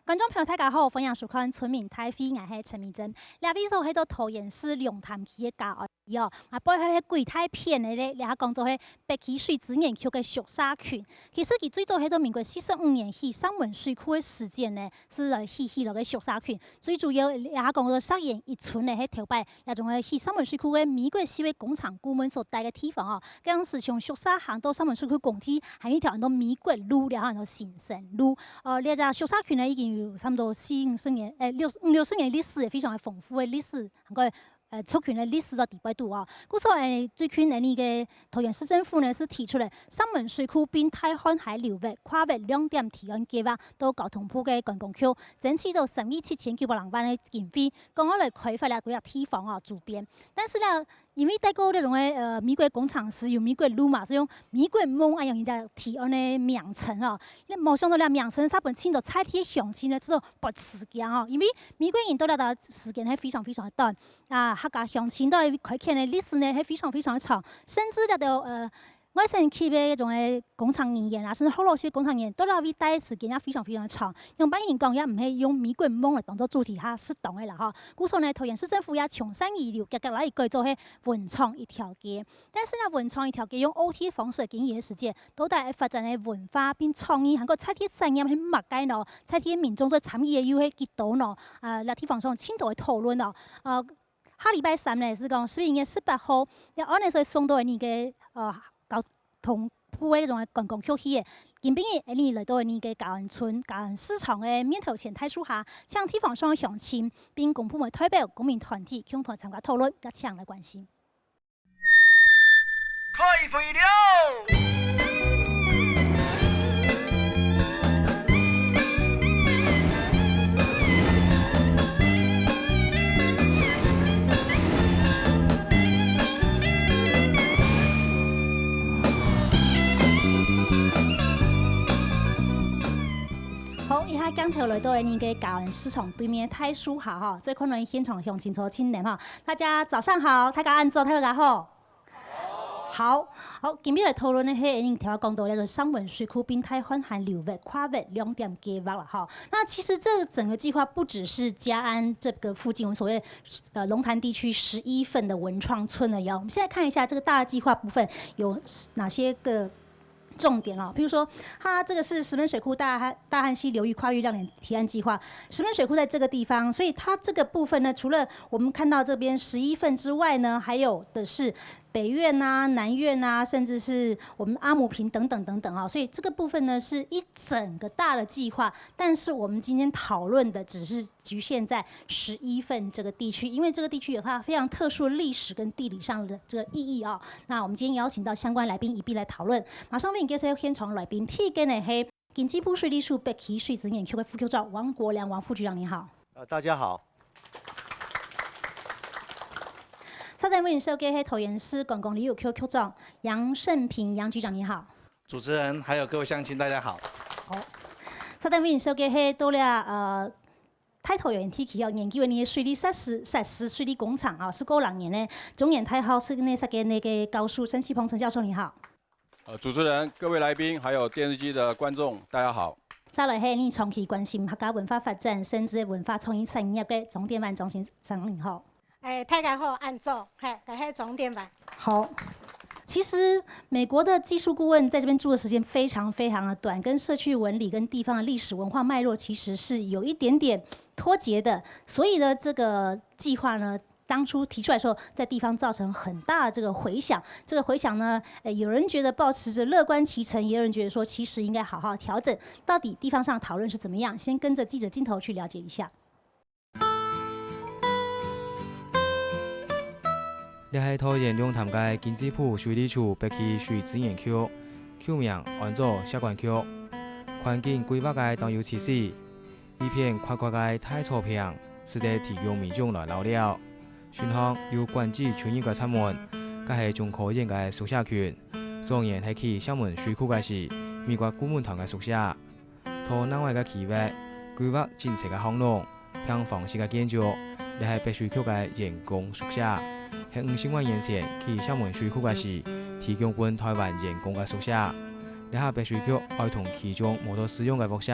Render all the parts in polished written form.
观众朋友大家好，欢迎收看《村民太妃》，我是陈明珍。两位数迄个桃园市龙潭区的教育哦，背后迄几太片的咧，咧讲做迄北溪水资源区的俗沙群。其实佢最早迄个民国45年起，上文水库的时间呢，是来起落个俗沙群。最主要咧讲做实验一村的迄头摆，咧种个去上文水库的美国西的工厂部门所在的地方哦，咁是从俗沙行到上文水库工体，还有一条很多美国路，然后很多新生路。咧只俗沙群呢已经有差不多4、50年，60年历史，也非常的丰富的历史，还个族群的历史的地位度啊。故说最近那个桃园市政府呢是提出来上门水库并太汉海流域跨越2点提案计划到交通部的观光区，争取到3亿7900万的经费，讲好来开发了几个地方啊周边。但是呢，因为带过那种美国工厂是用美国路嘛，是用美国梦啊，用人家提案的名称哦。你冇想到了名称，他本身就采体详细呢，这种不时间哦。因为美国人到了的时间係非常非常的短啊，客家乡亲到嚟开垦的历史呢係非常非常的长，甚至了到外省去的那种工厂人员啊，甚至后落去工厂人员，到了位待时间也非常非常的长。用白人讲也唔系用美国梦来当做主题，哈，适当的啦哈。故说呢，桃园市政府也从善如流，格来改做迄文创一条街。但是呢，文创一条街用 OT 方式经营的时间，都在发展的文化并创意，还个采体产业去擘解咯，采体民众做参与的有迄几多咯，那地方上深度的讨论咯，下礼拜3呢是讲11月18号，然后呢所以送到那个交通部的迄种观光区去的。今晡日你来到那个嘉安村、嘉安市场的面头前太树下，向地方上的乡亲并公部门代表、公民团体共同参加讨论，甲抢来关心。开会了！好，以下刚头来到那个嘉安市场对面太树下哈，最可能现场乡亲所亲临哈，大家早上好，大家安坐，大家好。好，今日来讨论的是您条讲到那个上文水库并太汉海流域跨越2点计划了哈。那其实这整个计划不只是嘉安这个附近，我们所谓龙潭地区11份的文创村而已。我们现在看一下这个大计划部分有哪些个重点哦，譬如说，它这个是石门水库大汉溪流域跨越2点提案计划，石门水库在这个地方，所以它这个部分呢，除了我们看到这边11份之外呢，还有的是北苑啊、南苑啊，甚至是我们阿姆坪等等等等啊，所以这个部分呢是一整个大的计划，但是我们今天讨论的只是局限在11份这个地区，因为这个地区有它非常特殊的历史跟地理上的这个意义啊。那我们今天邀请到相关来宾一并来讨论，马上为你介绍现场来宾，第一个呢是经济部水利署北溪水资源区的副局长王国良王副局长，你好。大家好。稍等，为你收给是桃园市观光旅游区局长杨胜平杨局长，你好。主持人还有各位乡亲，大家好。好，稍等，为你收给是到了太桃园地区要研究的水利设施水利工厂啊，是过2年呢。中研太好是那个高树陈锡鹏陈教授，你好。主持人、各位来宾，还有电视机的观众，大家好。再来是你长期关心客家文化发展，甚至文化创意产业的总点办中心长你好。大家好，安坐，这是重点吧。好，其实美国的技术顾问在这边住的时间非常非常的短，跟社区纹理跟地方的历史文化脉络其实是有一点点脱节的，所以呢，这个计划呢，当初提出来的时候，在地方造成很大的这个回响。这个回响呢，有人觉得抱持着乐观其成，也有人觉得说，其实应该好好调整。到底地方上讨论是怎么样？先跟着记者镜头去了解一下。你喺桃园龙潭街经济部水利处北溪水资源区，区名安做社管区，环境规划嘅当有设施，一片宽阔嘅太草坪，是得提供民众来留了。巡航有管制村员嘅出门，佮系中科院嘅宿舍群，状元喺去厦门水库嘅是美国顾问团嘅宿舍。托南外嘅区域规划建设嘅项目，平房式嘅建筑，你系北水区嘅人工宿舍。喺5000万元前去厦门水库嘅是提供本台湾人工嘅宿舍，你下北水区爱同其中冇多使用嘅宿舍，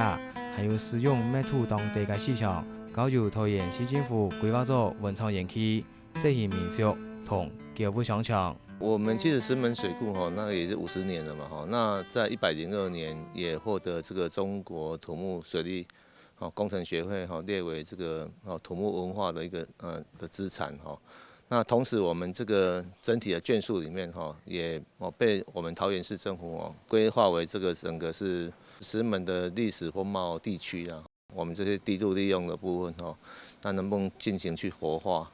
还有使用met土当地界市场，搞就桃园市政府规划咗文创园区、社区民宿同购物商场。我们其实石门水库那也是50年了嘛那在102年也获得这个中国土木水利工程学会列为这个土木文化的一个的资产那同时我们这个整体的卷数里面也被我们桃园市政府规划为这个整个是石门的历史风貌地区啊。我们这些低度利用的部分那能不能进行去活化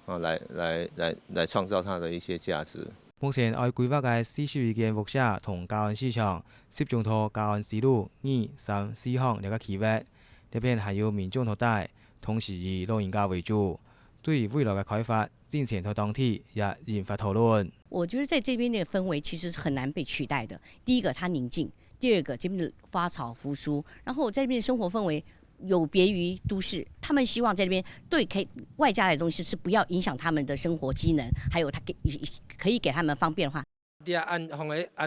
来创造它的一些价值。目前按规划嘅42間屋舍同交安市場，涉用到交安西路2、3、4項兩個區域，呢邊還有民眾托帶，同時以老人家為主。對於未來嘅開發，之前和當地也引發討論。我覺得在這邊的氛圍其實是很難被取代的。第一個，它寧靜；第二個，這邊的花草扶疏，然後在這邊的生活氛圍有別於都市，他們希望在這邊對外加的東西是不要影響他們的生活機能，還有它可以給他們方便化。按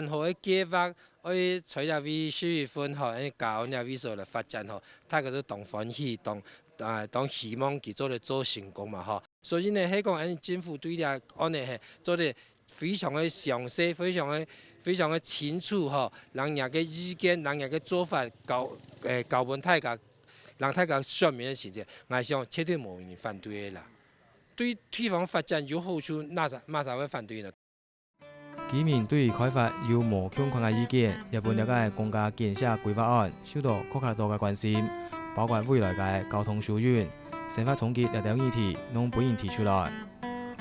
好嘅計劃，可以隨入去4月份搞呢位數來發展大家都當歡喜，當希望佢做成功嘛所以呢，係講政府對呢安尼係做得非常的詳細，非常的清楚讓人嘅意見，讓人嘅做法交問大家。讓大家說明的時間，我想絕對冇人反對的啦。對地方發展有好處，馬上會反對呢？居民對開發有無強權嘅意見，日本了解公家建設規劃案受到更加多嘅關心，包括未來嘅交通疏運、生活衝擊呢條議題，攏本人提出來。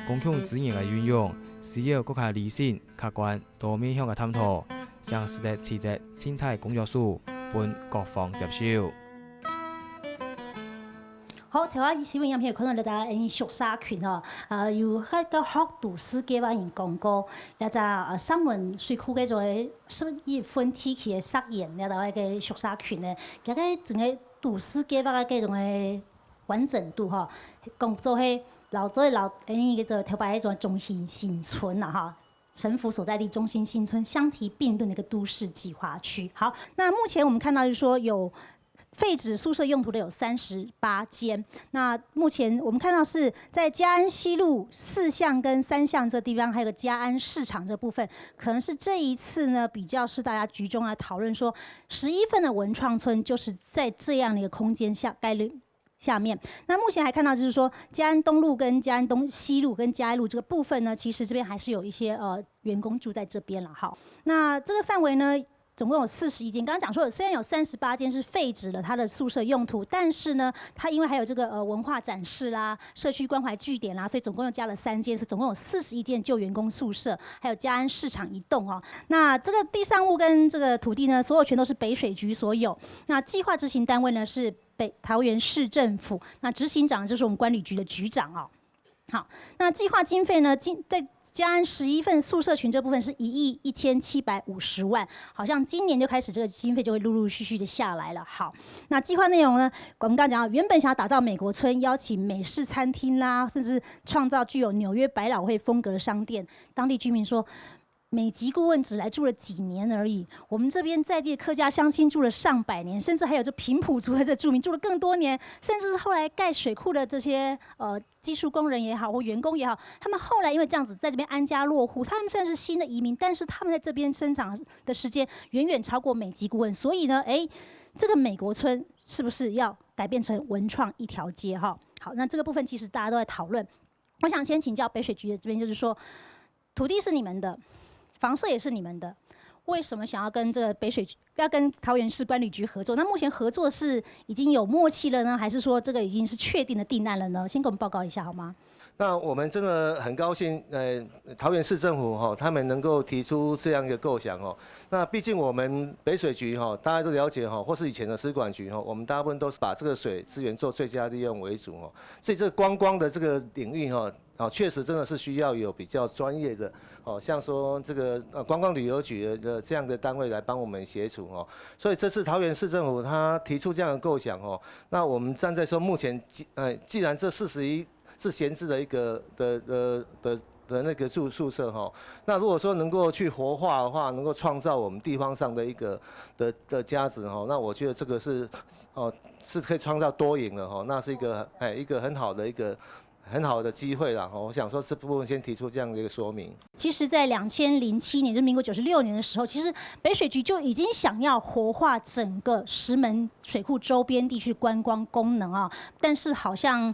公共資源嘅運用需要更加理性、客觀、多面向嘅探討，將實質辭職生態工作書，本各方接受。好，台灣新聞影片有看到你哋熟沙群有迄個學都市計劃人廣告，你就新聞水庫嘅做1分體期嘅實驗，你就迄個熟沙群咧，佢個整個都市計劃嘅嗰種嘅完整度講做係叫做台灣迄種中心新村啦省府所在地中心新村相提並論的一個都市計劃區。好，那目前我們看到就是說有廢止宿舍用途的有38間，那目前我們看到是在嘉安西路4巷跟3巷這地方，還有個嘉安市場這部分，可能是這一次呢比較是大家集中來討論說11份的文創村就是在這樣的一個空間下面。那目前還看到就是說嘉安東路跟嘉安東西路跟嘉安路這個部分呢，其實這邊還是有一些員工住在這邊了。好，那這個範圍呢總共有41間，剛剛講說雖然有38間是廢止了它的宿舍用途，但是呢，它因為還有這個文化展示啦、社區關懷據點啦，所以總共又加了3間，所以總共有41間舊員工宿舍，還有嘉安市場一棟那這個地上物跟這個土地呢，所有權都是北水局所有。那計劃執行單位呢是桃園市政府，那執行長就是我們管理局的局長好，那計劃經費呢，在嘉安11份宿舍群這部分是1億1750萬，好像今年就開始這個經費就會陸陸續續的下來了。好，那計劃內容呢，我們剛剛講原本想要打造美國村，邀請美式餐廳啦，甚至創造具有紐約百老匯風格的商店。當地居民說，美籍顧問只來住了幾年而已，我們這邊在地客家鄉親住了上百年，甚至還有這平埔族的這住民住了更多年，甚至是後來蓋水庫的這些技術工人也好或員工也好，他們後來因為這樣子在這邊安家落戶，他們雖然是新的移民，但是他們在這邊生長的時間遠遠超過美籍顧問，所以呢，這個美國村是不是要改變成文創一條街好，那這個部分其實大家都在討論。我想先請教北水局的這邊，就是說土地是你們的。房舍也是你們的，為什麼想要跟這個北水局要跟桃園市管理局合作？那目前合作是已經有默契了呢，還是說這個已經是確定的定案了呢？先給我們報告一下好嗎？那我們真的很高興，桃園市政府他們能夠提出這樣一個構想那畢竟我們北水局大家都了解或是以前的市管局我們大部分都是把這個水資源做最佳利用為主所以這個觀光的這個領域確實真的是需要有比較專業的像說這個觀光旅遊局的這樣的單位來幫我們協助所以這次桃園市政府他提出這樣的構想那我們站在說目前既然這41是閒置的一個的的那个宿舍哈。那如果说能够去活化的话，能够创造我们地方上的一个的价值哈，那我觉得这个是是可以创造多赢的哈，那是一个很好的机会啦。我想说这部分先提出这样的一个说明。其实，在2007年，就民国96年的时候，其实北水局就已经想要活化整个石门水库周边地区观光功能啊，但是好像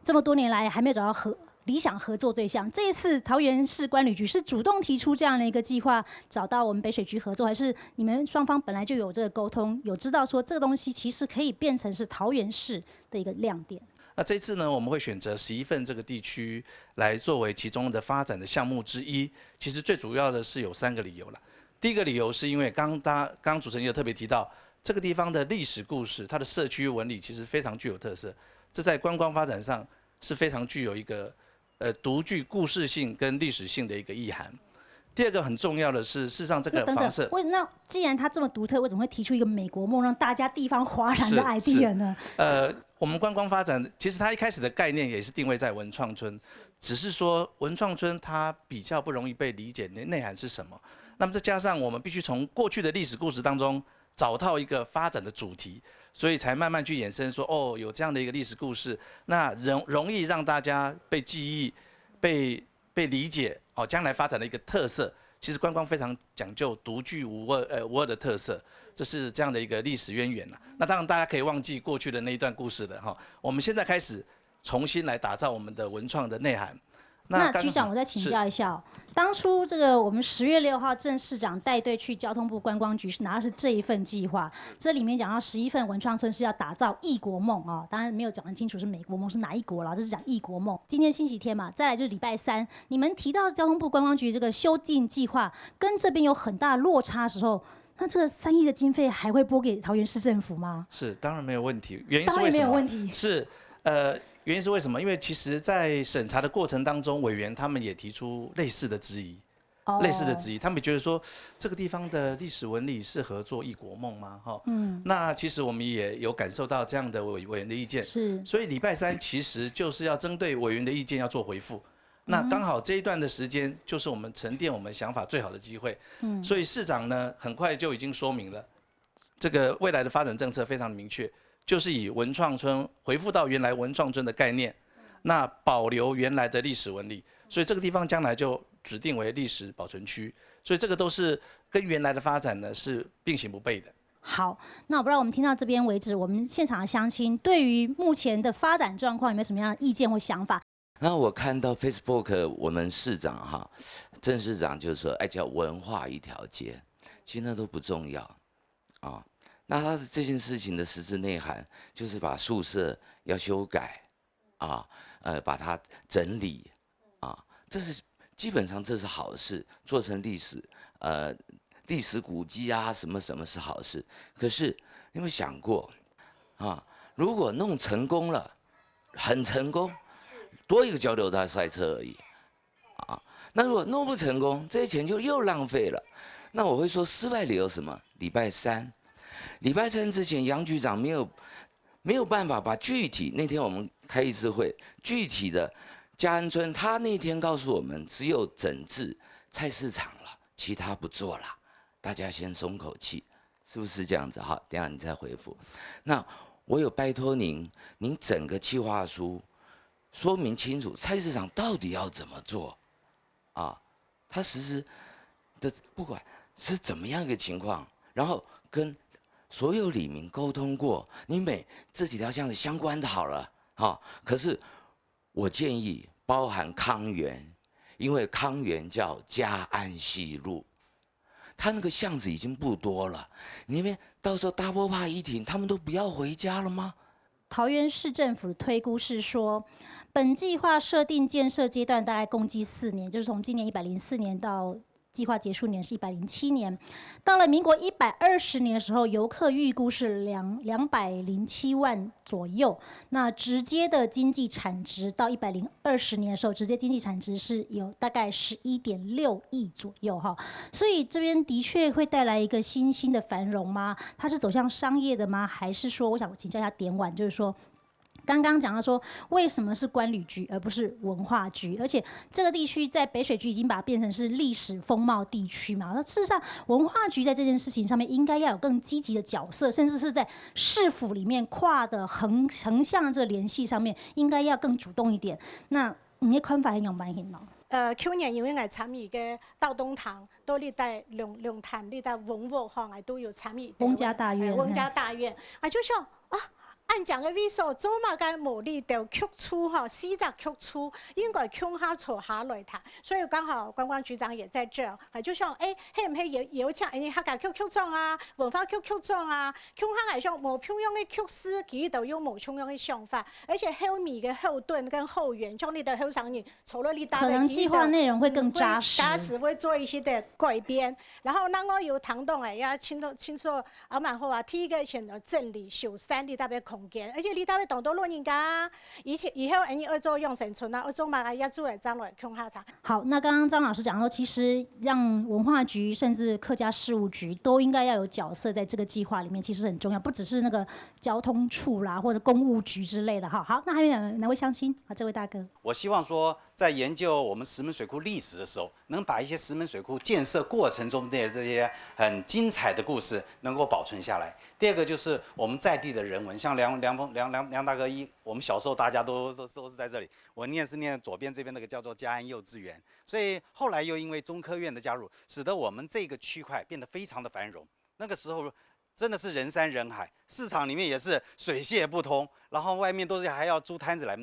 这么多年来还没有找到理想合作对象。这一次桃园市观旅局是主动提出这样的一个计划，找到我们北水局合作，还是你们双方本来就有这个沟通，有知道说这个东西其实可以变成是桃园市的一个亮点？那这一次呢，我们会选择11份这个地区来作为其中的发展的项目之一。其实最主要的是有3个理由啦。第一个理由是因为刚主持人有特别提到，这个地方的历史故事，它的社区纹理其实非常具有特色，这在观光发展上是非常具有一个独具故事性跟历史性的一个意涵。第二个很重要的是，事实上这个房舍，那既然它这么独特，为什么会提出一个美国梦，让大家地方哗然的 idea 呢？我们观光发展其实它一开始的概念也是定位在文创村，只是说文创村它比较不容易被理解内涵是什么。那么再加上我们必须从过去的历史故事当中找到一个发展的主题，所以才慢慢去衍生说，哦，有这样的一个历史故事，那容易让大家被记忆、被理解，哦，将来发展的一个特色。其实观光非常讲究独具无二的特色，这是这样的一个历史渊源啦。那当然大家可以忘记过去的那一段故事了哈。我们现在开始重新来打造我们的文创的内涵。那局长，我再请教一下哦，当初这个我们10月6号郑市长带队去交通部观光局是拿的是这一份计划，这里面讲到11份文创村是要打造异国梦啊，当然没有讲得清楚是美国梦是哪一国啦，这是讲异国梦。今天星期天嘛，再来就是礼拜3，你们提到交通部观光局这个修订计划跟这边有很大落差的时候，那这个3亿的经费还会拨给桃园市政府吗？是，当然没有问题。原因是当然为什么？没有问题。是原因是为什么？因为其实，在审查的过程当中，委员他们也提出类似的质疑，他们觉得说这个地方的历史纹理适合做异国梦吗？那其实我们也有感受到这样的委员的意见，是，所以礼拜3其实就是要针对委员的意见要做回复。那刚好这一段的时间就是我们沉淀我们想法最好的机会，所以市长呢很快就已经说明了，这个未来的发展政策非常明确。就是以文创村回复到原来文创村的概念，那保留原来的历史纹理，所以这个地方将来就指定为历史保存区，所以这个都是跟原来的发展呢是并行不悖的。好，那我不知道我们听到这边为止，我们现场的乡亲对于目前的发展状况有没有什么样的意见或想法？那我看到 Facebook 我们市长郑市长就说，叫文化一条街，其实那都不重要啊。那他这件事情的实质内涵，就是把宿舍要修改，把它整理，这是基本上这是好事，做成历史古迹什么什么是好事。可是你有没有想过，如果弄成功了，很成功，多一个交流道赛车而已，那如果弄不成功，这些钱就又浪费了。那我会说失败理由什么？礼拜3之前，杨局长没有办法把具体那天我们开一次会，具体的嘉安村，他那天告诉我们只有整治菜市场了，其他不做了，大家先松口气，是不是这样子？好，等一下你再回复。那我有拜托您整个计划书说明清楚，菜市场到底要怎么做他实施的不管是怎么样一个情况，然后跟所有里民沟通过，你这几条项相关的好了，可是我建议包含康园，因为康园叫嘉安西路，他那个巷子已经不多了，你们到时候大波帕一停，他们都不要回家了吗？桃园市政府的推估是说，本计划设定建设阶段大概共计4年，就是从今年104年到计划结束年是107年，到了民国120年的时候，游客预估是207万左右。那直接的经济产值到120年的时候，直接经济产值是有大概11.6亿左右哈。所以这边的确会带来一个新兴的繁荣吗？它是走向商业的吗？还是说，我想请教一下点婉，就是说，刚刚讲到说，为什么是观旅局而不是文化局？而且这个地区在北水区已经把它变成是历史风貌地区嘛。那事实上，文化局在这件事情上面应该要有更积极的角色，甚至是在市府里面跨的横向这个联系上面，应该要更主动一点。那你的看法係用乜嘢呢？去年因為我參與嘅道東堂，都歷代龍潭歷代文物哈，我都有參與。翁家大院。翁家大院，就像啊。按講嘅位數，做嘛嘅無力到局處哈，40局處應該向下坐下來談，所以剛好觀光局長也在這，就像係唔係有請誒客家局局長啊、文化局局長啊，向下嚟講無漂樣嘅局師，佢都有無重樣嘅想法，而且後面嘅後盾跟後援，將你的後上人除了你大可能計劃內容會更扎實，會做一些的改變。然後那我有堂東誒，也清楚阿蠻好啊，第一個選擇鎮里、秀山你特別空間，而且你特別當到老人家，以後你要做養生村啊，要做嘛也做來將來向下談。好，那剛剛張老師講說，其實讓文化局甚至客家事務局都應該要有角色在這個計劃裡面，其實很重要，不只是那個交通處啦或者公務局之類的。好，那還有哪位鄉親？好，這位大哥。我希望說，在研究我們石門水庫歷史的時候，能把一些石門水庫建設過程中的這些很精彩的故事能夠保存下來。第二個就是我們在地的人文，像梁大哥我們小時候大家都是在這裡。我念左邊這邊那個叫做嘉安幼稚園，所以後來又因為中科院的加入，使得我們這個區塊變得非常的繁榮。那個時候真的是人山人海，市場裡面也是水泄不通，然後外面都是還要租攤子來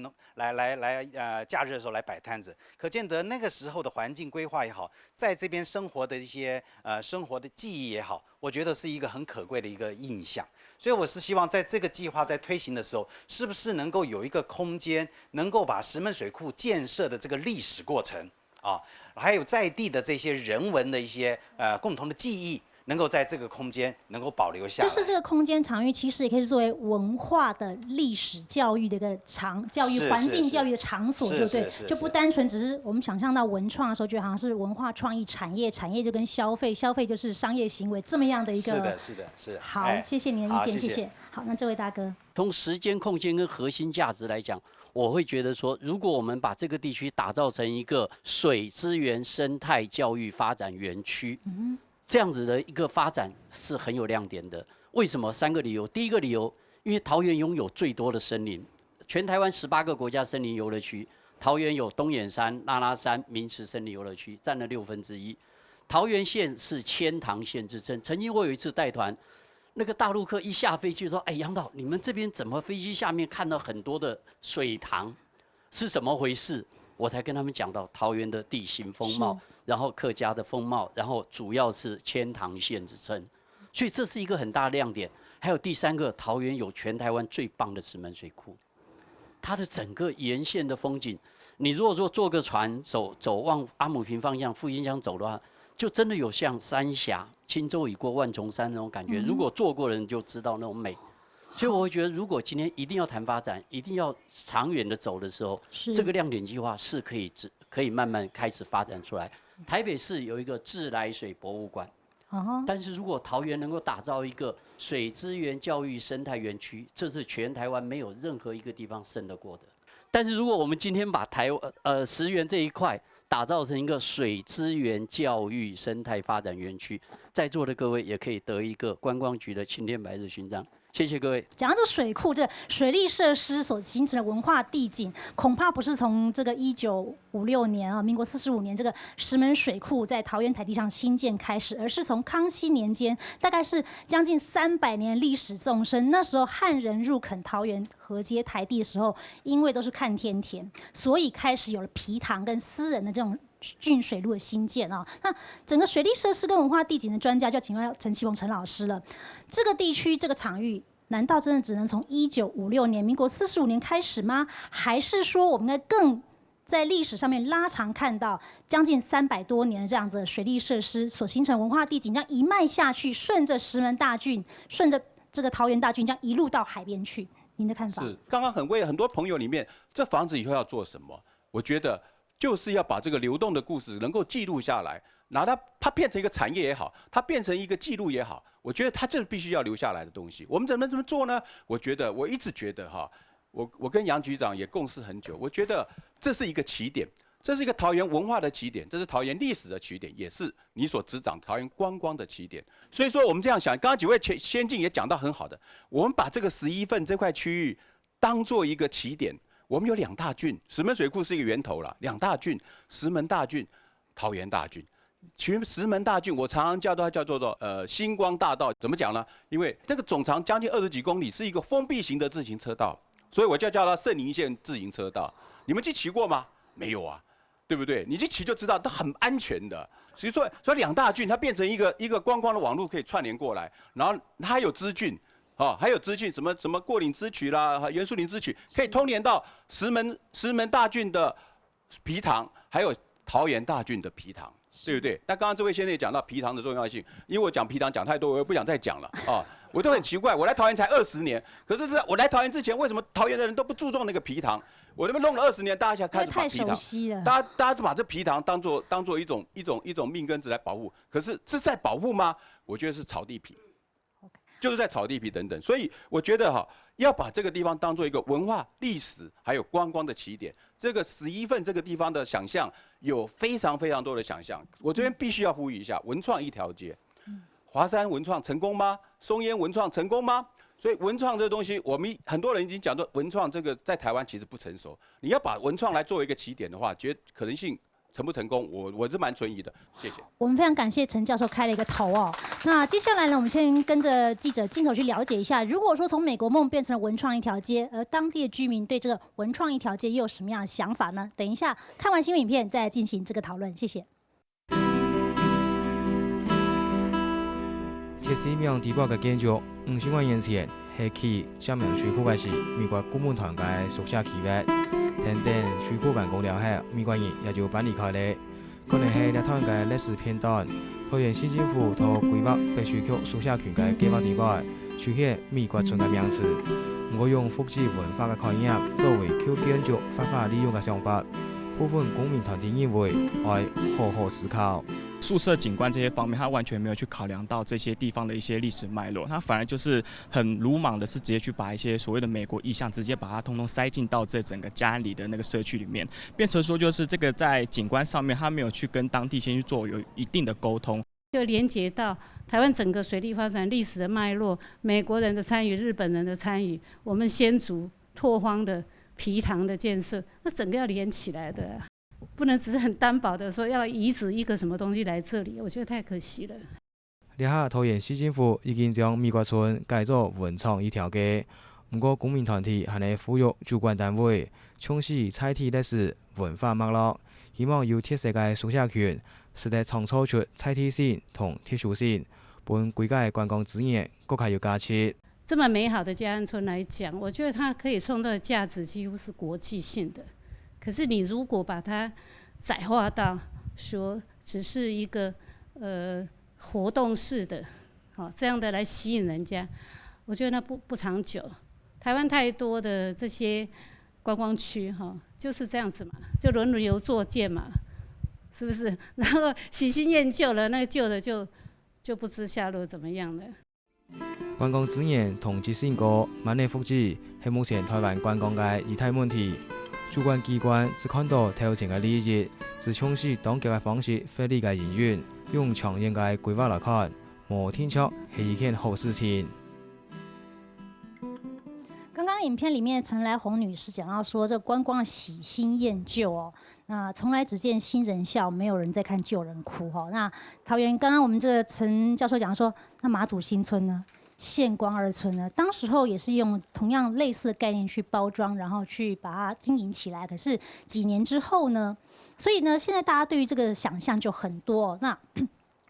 假日的時候來擺攤子，可見得那個時候的環境規劃也好，在這邊生活的一些生活的記憶也好，我覺得是一個很可貴的一個印象。所以我是希望在這個計劃在推行的時候，是不是能夠有一個空間，能夠把石門水庫建設的這個歷史過程啊，還有在地的這些人文的一些共同的記憶，能夠在這個空間能夠保留下來，就是這個空間場域，其實也可以作為文化的歷史教育的一個教育環境教育的場所，對不對？就不單純只是我們想象到文創的時候，覺得好像是文化創意產業，產業就跟消費就是商業行為這麼樣的一個。是的。好，謝謝你的意見，謝謝。好，那這位大哥，從時間、空間跟核心價值來講，我會覺得說，如果我們把這個地區打造成一個水資源生態教育發展園區，這樣子的一個發展是很有亮點的。為什麼？3個理由。第一個理由，因為桃園擁有最多的森林，全台灣18個國家森林遊樂區，桃園有東眼山、拉拉山、明池森林遊樂區，佔了1/6。桃園縣是千塘縣之稱。曾經我有一次帶團，那個大陸客一下飛機說：“哎，楊導，你們這邊怎麼飛機下面看到很多的水塘，是怎麼回事？”我才跟他們講到桃園的地形風貌，然後客家的風貌，然後主要是千塘縣之稱，所以這是一個很大的亮點。還有第3個，桃園有全台灣最棒的石門水庫，它的整個沿線的風景，你如果說坐個船走往阿姆坪方向、復興鄉走的話，就真的有像三峽、輕舟已過萬重山那種感覺。如果坐過的人就知道那種美。所以我會覺得，如果今天一定要談發展，一定要長遠的走的時候，這個亮點計劃是可以慢慢開始發展出來。台北市有一個自來水博物館，但是如果桃園能夠打造一個水資源教育生態園區，這是全台灣沒有任何一個地方勝得過的。但是如果我們今天把石園這一塊打造成一個水資源教育生態發展園區，在座的各位也可以得一個觀光局的青天白日勳章。謝謝各位。講到這水庫，這水利設施所形成的文化地景，恐怕不是從這個1956年啊，民國45年這個石門水庫在桃園台地上興建開始，而是從康熙年間，大概是將近300年歷史縱深。那時候漢人入墾桃園河街台地的時候，因為都是看天田，所以開始有了埤塘跟私人的這種浚水路的興建啊。那整個水利設施跟文化地景的專家就要請問陳其宏陳老師了。這個地區這個場域，難道真的只能從1956年、民國45年開始嗎？還是說我們應該更在歷史上面拉長，看到將近300多年的這樣子的水利設施所形成文化地景，這樣一脈下去，順着石門大圳，順着這個桃園大圳，這樣一路到海邊去？您的看法？是，剛剛很多朋友裡面，這房子以後要做什麼？我覺得就是要把這個流動的故事能夠記錄下來，拿它變成一個產業也好，它變成一個記錄也好，我覺得它這必須要留下來的東西。我們怎麼做呢？我一直覺得哈，我跟杨局长也共事很久，我觉得这是一个起点，这是一个桃园文化的起点，这是桃园历史的起点，也是你所执掌桃园观光的起点。所以说我们这样想，刚刚几位先进也讲到很好的，我们把这个11份这块区域当做一个起点。我们有2大郡，石门水库是一个源头啦，2大郡，石门大郡、桃园大郡。石门大郡，我常常叫它叫做星光大道，怎么讲呢？因为这个总长将近20几公里，是一个封闭型的自行车道，所以我就叫它圣宁线自行车道。你们去骑过吗？没有啊，对不对？你去骑就知道，它很安全的。所以2大郡它变成一个观光的网络可以串联过来，然后它还有支郡。还有资讯什么过岭支曲啦，元树林支曲，可以通连到石门大郡的皮塘，还有桃园大郡的皮塘，对不对？那刚刚这位先生也讲到皮塘的重要性，因为我讲皮塘讲太多，我也不想再讲了啊。我都很奇怪，我来桃园才20年，可是我来桃园之前，为什么桃园的人都不注重那个皮塘？我那边弄了20年，大家现在开始把皮塘，大家都把这皮塘当做一种命根子来保护，可是是在保护吗？我觉得是草地皮。就是在草地皮等等，所以我觉得要把这个地方当做一个文化、历史还有观光的起点。这个11份这个地方的想象有非常非常多的想象，我这边必须要呼吁一下，文创一条街，华山文创成功吗？松烟文创成功吗？所以文创这个东西，我们很多人已经讲到文创这个在台湾其实不成熟。你要把文创来作为一个起点的话，觉得可能性。成不成功，我是蛮存疑的，谢谢。我们非常感谢陈教授开了一个头哦。那接下来呢，我们先跟着记者镜头去了解一下，如果说从美国梦变成了文创一条街，而当地的居民对这个文创一条街又有什么样的想法呢？等一下看完新闻影片再进行这个讨论，谢谢。铁丝名地堡嘅建筑，50万年前係起石門水庫嘅時，美國公務團嘅宿舍起嘅。等等，水庫辦公了後，美國人也就搬離開咧。可能係呢趟嘅歷史片段，桃園市政府同規劃北水區宿舍群嘅計劃地堡，出現美國村嘅名詞。我用複製文化嘅概念作為建築合法利用嘅想法，部分公民團體認為要好好思考。宿舍景觀這些方面，他完全沒有去考量到這些地方的一些歷史脈絡，他反而就是很魯莽的，是直接去把一些所謂的美國意象，直接把它通通塞進到這整個嘉安里的那個社區裡面，變成說就是這個在景觀上面，他沒有去跟當地先去做有一定的溝通，就連接到台灣整個水利發展歷史的脈絡，美國人的參與、日本人的參與，我們先祖拓荒的皮塘的建設，那整個要連起來的啊。不能只是很單薄的說要移植一個什麼東西來這裡，我覺得太可惜了。呢下桃園市政府已經將美國村改做文創一條街，不過公民團體還係呼籲主管單位重視採體歷史文化脈絡，希望有特色嘅宿舍群，使得創造出採體性同特殊性，本規劃觀光資源更加有價值。這麼美好的嘉安村來講，我覺得它可以創造的價值幾乎是國際性的。可是你如果把它窄化到說只是一個活動式的，這樣的來吸引人家，我覺得那不長久。台灣太多的這些觀光區就是這樣子嘛，就輪流作踐嘛，是不是？然後喜新厭舊了，那個舊的就不知下落怎麼樣了。觀光資源同質性高，萬年復製係目前台灣觀光嘅一大問題。主管機關只看到頭前嘅利益，只重視當局嘅方式合理嘅營運，用長遠嘅規劃來看，冇聽出係一件好事情。剛剛影片裡面陳來紅女士講到說，這個觀光喜新厭舊哦，那從來只見新人笑，沒有人在看舊人哭哦。那桃園剛剛我們這個陳教授講說，那馬祖新村呢？現光二村呢，當時候也是用同樣類似的概念去包裝，然後去把它經營起來。可是幾年之後呢，所以呢，現在大家對於這個想象就很多。那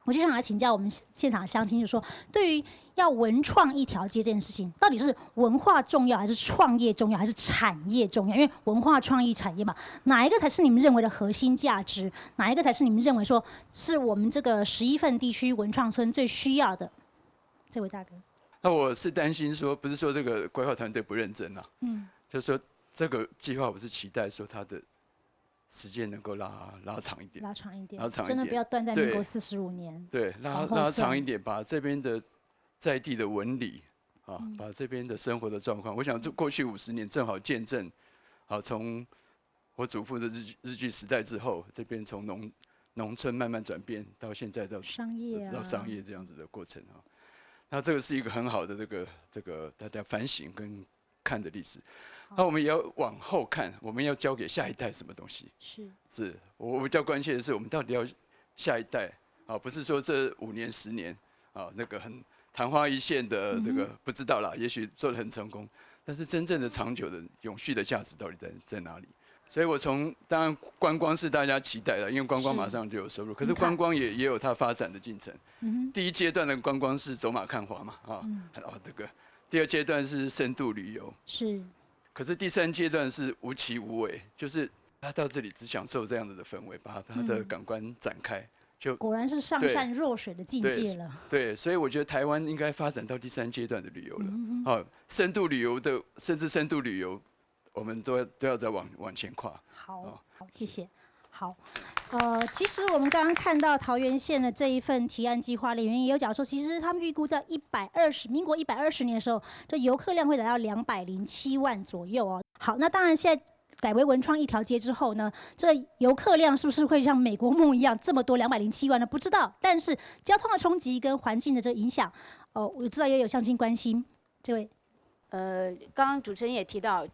我就想來請教我們現場的鄉親，就說對於要文創一條街這件事情，到底是文化重要，還是創業重要，還是產業重要？因為文化創意產業嘛，哪一個才是你們認為的核心價值？哪一個才是你們認為說是我們這個11份地區文創村最需要的？這位大哥。那我是擔心說，不是說這個規劃團隊不認真啊，就是說這個計劃我是期待說它的時間能夠拉長一點，拉長一點，真的不要斷在民國45年，對，拉長一點，把這邊的在地的紋理啊，把这边的生活的状况，我想这过去50年正好见证，啊，从我祖父的日据时代之后，这边从农村慢慢转变到现在到商业啊，到商业这样子的过程啊。那这个是一个很好的这个大家反省跟看的历史。那我们也要往后看，我们要交给下一代什么东西？是我比较关切的是，我们到底要下一代啊，不是说这5年10年啊那个很昙花一现的这个不知道啦，也许做得很成功，但是真正的长久的永续的价值到底在哪里？所以我当然观光是大家期待的，因为观光马上就有收入，可是观光也有它发展的进程。第一阶段的观光是走马看花嘛，这个第2阶段是深度旅游，可是第3阶段是无奇无为，就是他到这里只享受这样子的氛围，把他的感官展开，就果然是上善若水的境界了。对，所以我觉得台湾应该发展到第3阶段的旅游了。深度旅游的，甚至深度旅游。我们都要再往前跨。好，谢谢。好，其实我们刚刚看到桃园县的这一份提案计划里面也有讲说，其实他们预估在民国120年的时候，这游客量会达到207万左右哦。好，那当然现在改为文创一条街之后呢，这游客量是不是会像美国梦一样这么多207万呢？不知道。但是交通的冲击跟环境的这个影响，我知道也有乡亲关心。这位。刚刚主持人也提到，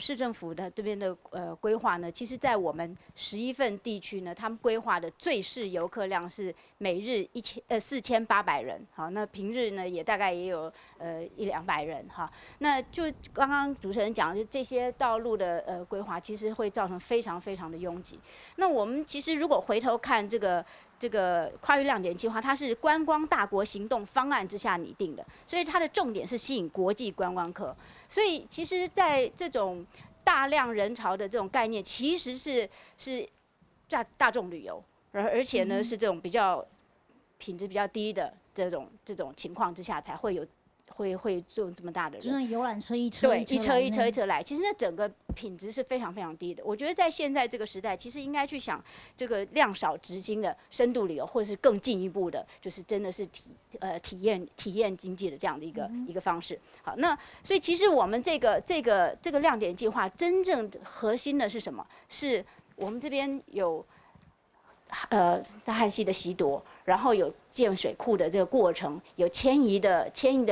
市政府的这边的规划呢，其实在我们11份地区呢，他们规划的最适游客量是每日4800人，好，那平日呢也大概也有100-200人哈。那就刚刚主持人讲的这些道路的规划，其实会造成非常非常的拥挤。那我们其实如果回头看这个跨域亮点计划，它是观光大国行动方案之下拟定的，所以它的重点是吸引国际观光客。所以其实，在这种大量人潮的这种概念，其实是大众旅游，而且呢是这种比较品质比较低的这种情况之下，才会有。会做这么大的人，就是游览车一车来，其实那整个品质是非常非常低的。我觉得在现在这个时代，其实应该去想这个量少质精的深度旅游，或者是更进一步的，就是真的是体验经济的这样的一个方式。好，那所以其实我们这个亮点计划真正核心的是什么？是我们这边有大汉溪的习夺，然后有建水库的这个过程，有迁移的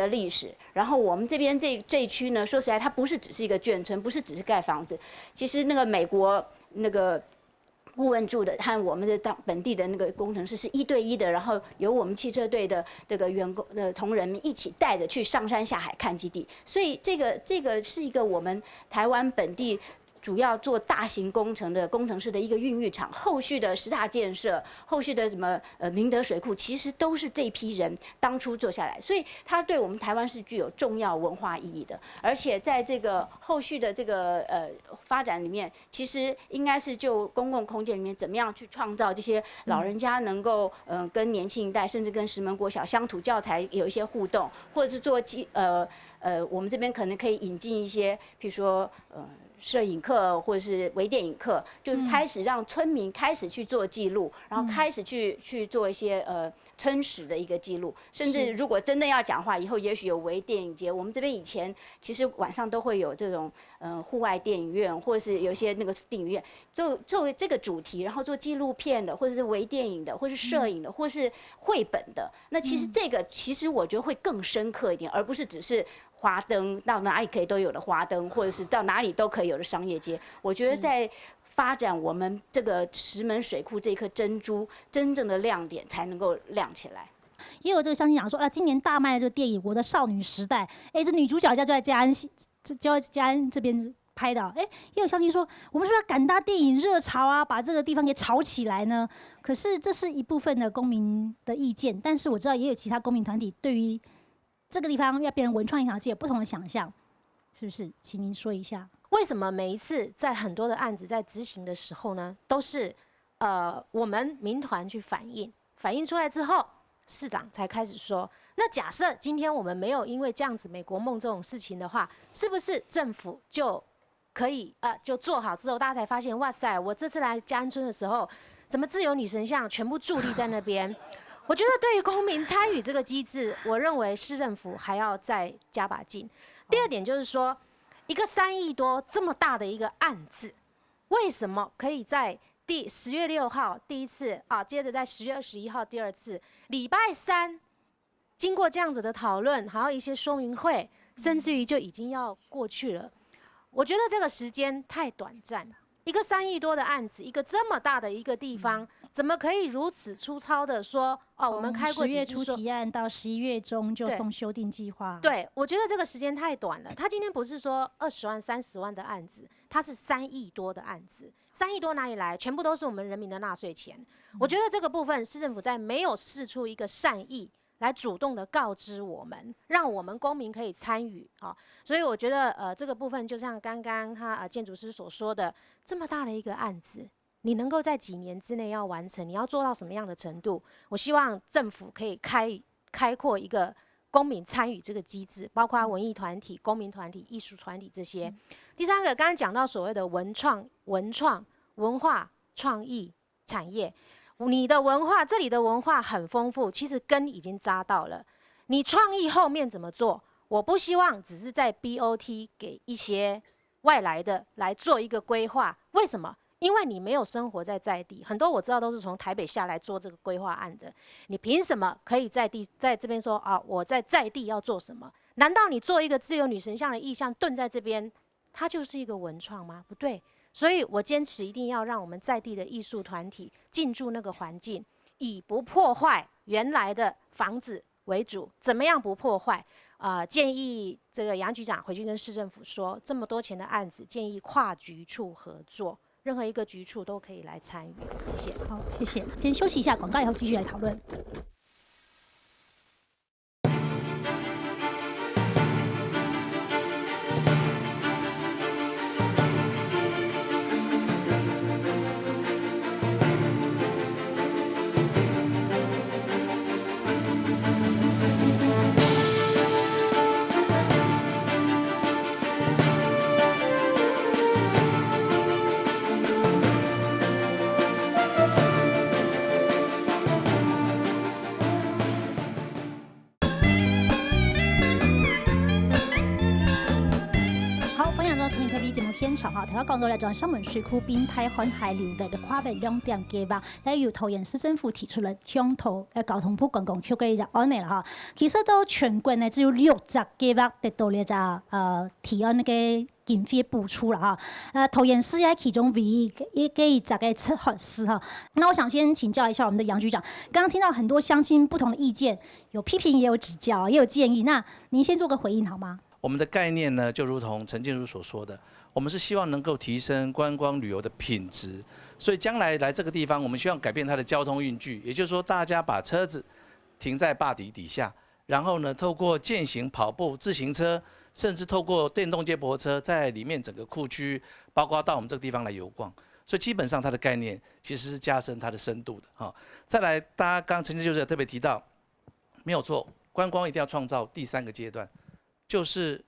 历史，然后我们这边这一区呢，说实在，它不是只是一个眷村，不是只是盖房子，其实那个美国那个顾问住的和我们的本地的那个工程师是1对1的，然后由我们汽车队的这个员工同仁们一起带着去上山下海看基地，所以这个是一个我们台湾本地。主要做大型工程的工程师的一个孕育场，后续的10大建设，后续的什么明德水库，其实都是这批人当初做下来，所以它对我们台湾是具有重要文化意义的。而且在这个后续的这个发展里面，其实应该是就公共空间里面怎么样去创造这些老人家能够跟年轻一代，甚至跟石门国小乡土教材有一些互动，或者是做我们这边可能可以引进一些，譬如说摄影课或者是微电影课，就开始让村民开始去做记录，然后开始去做一些村史的一个记录，甚至如果真的要讲话，以后也许有微电影节。我们这边以前其实晚上都会有这种户外电影院，或者是有一些那个电影院，作为这个主题，然后做纪录片的，或者是微电影的，或是摄影的，或是绘本的。那其实这个其实我觉得会更深刻一点，而不是只是。花灯到哪里可以都有的花灯，或者是到哪里都可以有的商业街，我觉得在发展我们这个石门水库这颗珍珠真正的亮点才能够亮起来。也有这个乡亲讲说，今年大卖的这个电影《我的少女时代》，这女主角就在嘉安这边拍的，也有乡亲说，我们是不是要赶搭电影热潮啊，把这个地方给炒起来呢？可是这是一部分的公民的意见，但是我知道也有其他公民团体对于这个地方要变成文创一条街有不同的想象，是不是？请您说一下，为什么每一次在很多的案子在执行的时候呢，都是我们民团去反映出来之后，市长才开始说，那假设今天我们没有因为这样子美国梦这种事情的话，是不是政府就可以就做好之后，大家才发现，哇塞，我这次来嘉安村的时候，怎么自由女神像全部伫立在那边？我觉得对于公民参与这个机制，我认为市政府还要再加把劲。第二点就是说，一个3亿多这么大的一个案子，为什么可以在10月6号第一次啊，接着在10月21号第二次，礼拜3经过这样子的讨论，还有一些说明会，甚至于就已经要过去了。我觉得这个时间太短暂了。一个3亿多的案子，一个这么大的一个地方，怎么可以如此粗糙的说哦？我们开过10月初提案到11月中就送修订计划。对，我觉得这个时间太短了。他今天不是说20万、30万的案子，他是3亿多的案子。3亿多哪里来？全部都是我们人民的纳税钱。我觉得这个部分市政府在没有释出一个善意来主动的告知我们，让我们公民可以参与啊。所以我觉得这个部分就像刚刚建筑师所说的，这么大的一个案子，你能够在几年之内要完成，你要做到什么样的程度？我希望政府可以开阔一个公民参与这个机制，包括文艺团体、公民团体、艺术团体这些。第三个，刚刚讲到所谓的文化创意产业。你的文化，这里的文化很丰富，其实根已经扎到了。你创意后面怎么做？我不希望只是在 BOT 给一些外来的来做一个规划。为什么？因为你没有生活在地，很多我知道都是从台北下来做这个规划案的。你凭什么可以在这边说啊？我在地要做什么？难道你做一个自由女神像的意象蹲在这边，它就是一个文创吗？不对。所以我坚持一定要让我们在地的艺术团体进驻那个环境，以不破坏原来的房子为主。怎么样不破坏？建议这个杨局长回去跟市政府说，这么多钱的案子，建议跨局处合作，任何一个局处都可以来参与。谢谢。好，谢谢。先休息一下，广告以后继续来讨论。现场头先講到咧，就係新聞水庫邊梯看海流域嘅跨域亮點計劃，由桃園市政府提出了將交通部公共區嘅一個案例啦。其實到全國呢，只有60計劃得到呢個提案嘅經費補助啦。桃園市係其中唯一一個測核市哈。那我想先請教一下我們的楊局長，剛剛聽到很多鄉親不同的意見，有批評也有指教，也有建議，那您先做個回應好嗎？我們的概念呢，就如同陳建儒所說的。我們是希望能夠提升觀光旅遊的品質，所以將來來這個地方，我們希望改變它的交通運具，也就是說，大家把車子停在壩底下，然後呢，透過健行、跑步、自行車，甚至透過電動接駁車，在裡面整個庫區，包括到我們這個地方來遊逛。所以基本上它的概念其實是加深它的深度的哈。再來，大家剛剛陳建儒特別提到，沒有錯，觀光一定要創造第三個階段，就是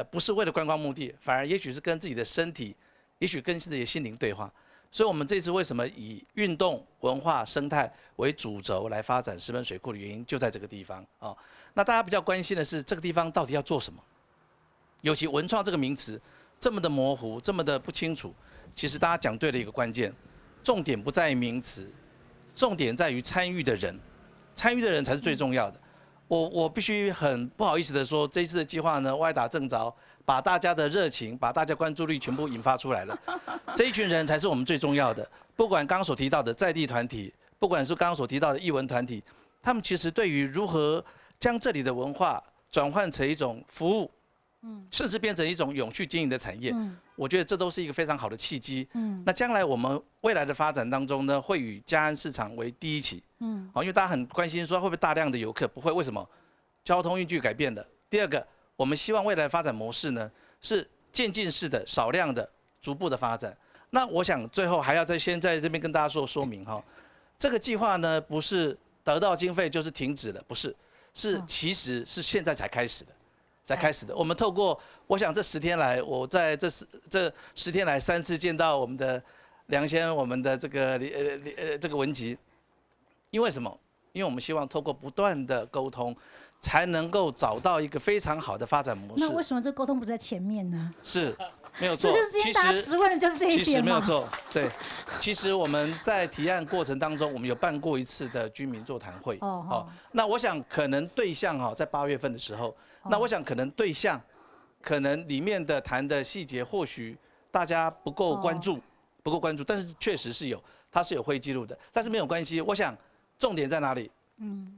不是為了觀光目的，反而也許是跟自己的身體，也許跟自己的心靈對話。所以我們這次為什麼以運動、文化、生態為主軸來發展石門水庫的原因，就在這個地方啊。那大家比較關心的是，這個地方到底要做什麼？尤其文創這個名詞這麼的模糊，這麼的不清楚。其實大家講對了一個關鍵，重點不在於名詞，重點在於參與的人，參與的人才是最重要的。我必須很不好意思的說，這一次的計劃呢，歪打正着，把大家的熱情、把大家關注力全部引發出來了。這一群人才是我們最重要的。不管剛剛所提到的在地團體，不管是剛剛所提到的藝文團體，他們其實對於如何將這裡的文化轉換成一種服務，甚至變成一種永續經營的產業，我覺得這都是一個非常好的契機。那將來我們未來的發展當中呢，會以嘉安市場為第一期。因為大家很關心說會不會大量的遊客，不會，為什麼？交通運具改變了。第二個，我們希望未來的發展模式呢，是漸進式的、少量的、逐步的發展。那我想最後還要先在這邊跟大家說明哈，這個計劃呢，不是得到經費就是停止了，不是，是其實是現在才開始的。我們透過，我想這10天來，我在這10天來3次見到我們的梁先，我們的這個文吉。因為什麼？因为我们希望透过不断的沟通，才能够找到一个非常好的发展模式。那为什么这沟通不在前面呢？是，没有错。这就是今天大家质问的就是这一点嘛。其实没有错，对。其实我们在提案过程当中，我们有办过一次的居民座谈会。那我想可能对象在8月份的时候，那我想可能对象，可能里面的谈的细节或许大家不够关注，但是确实是有，它是有会议记录的，但是没有关系。我想重点在哪里？